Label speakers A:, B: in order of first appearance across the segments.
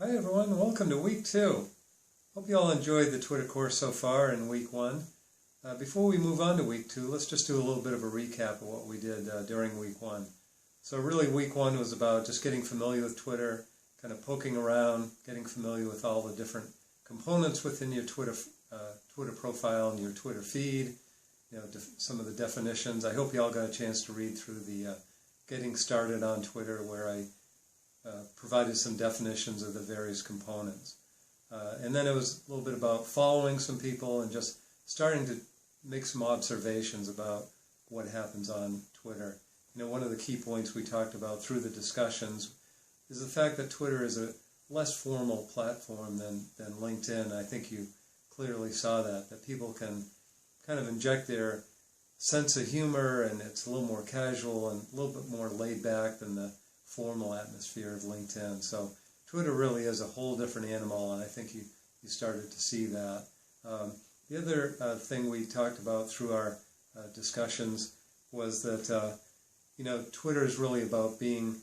A: Hi everyone, welcome to week 2. Hope you all enjoyed the Twitter course so far in week 1. Before we move on to week 2, let's just do a little bit of a recap of what we did during week 1. So really week 1 was about just getting familiar with Twitter, kind of poking around, getting familiar with all the different components within your Twitter profile and your Twitter feed, some of the definitions. I hope you all got a chance to read through the Getting Started on Twitter, where I provided some definitions of the various components. And then it was a little bit about following some people and just starting to make some observations about what happens on Twitter. One of the key points we talked about through the discussions is the fact that Twitter is a less formal platform than LinkedIn. I think you clearly saw that people can kind of inject their sense of humor, and it's a little more casual and a little bit more laid back than the formal atmosphere of LinkedIn. So Twitter really is a whole different animal, and I think you started to see that. The other thing we talked about through our discussions was that Twitter is really about being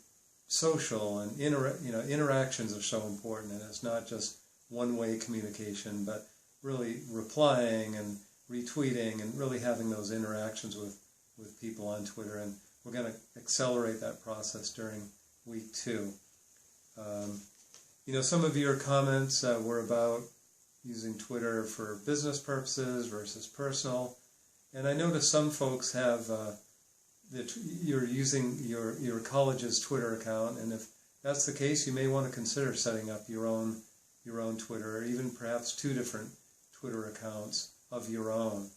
A: social, and interactions are so important, and it's not just one-way communication, but really replying and retweeting and really having those interactions with people on Twitter, and we're going to accelerate that process during week 2. Some of your comments were about using Twitter for business purposes versus personal, and I noticed some folks have that you're using your college's Twitter account, and if that's the case, you may want to consider setting up your own Twitter, or even perhaps 2 different Twitter accounts of your own,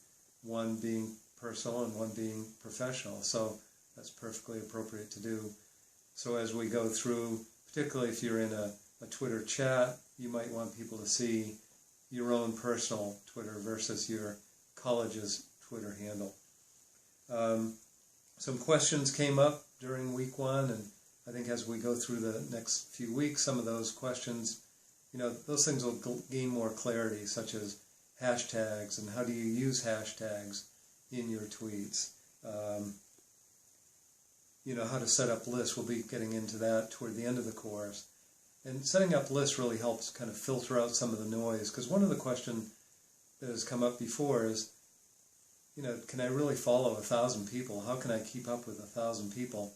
A: one being personal and one being professional. So that's perfectly appropriate to do. So as we go through, particularly if you're in a Twitter chat, you might want people to see your own personal Twitter versus your college's Twitter handle. Some questions came up during week 1, and I think as we go through the next few weeks, some of those questions, those things will gain more clarity, such as hashtags and how do you use hashtags in your tweets. How to set up lists. We'll be getting into that toward the end of the course. And setting up lists really helps kind of filter out some of the noise, because one of the questions that has come up before is, can I really follow 1,000 people? How can I keep up with 1,000 people?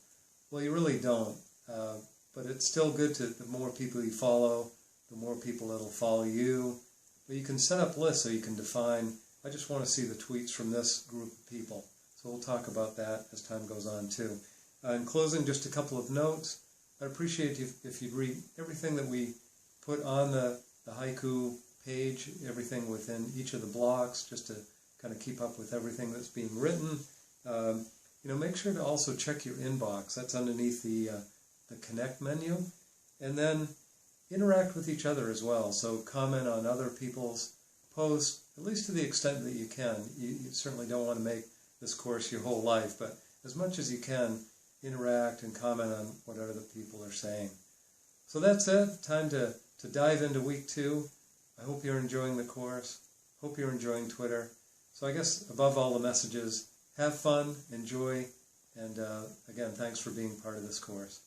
A: Well, you really don't. But it's still good the more people you follow, the more people that'll follow you. But you can set up lists so you can define, I just want to see the tweets from this group of people. So we'll talk about that as time goes on too. In closing, just a couple of notes. I'd appreciate if you'd read everything that we put on the Haiku page, everything within each of the blocks, just to kind of keep up with everything that's being written. Make sure to also check your inbox. That's underneath the Connect menu. And then interact with each other as well. So comment on other people's posts, at least to the extent that you can. You certainly don't want to make this course your whole life, but as much as you can, interact and comment on what other people are saying. So that's it. Time to dive into week 2. I hope you're enjoying the course. Hope you're enjoying Twitter. So I guess above all the messages, have fun, enjoy, and again, thanks for being part of this course.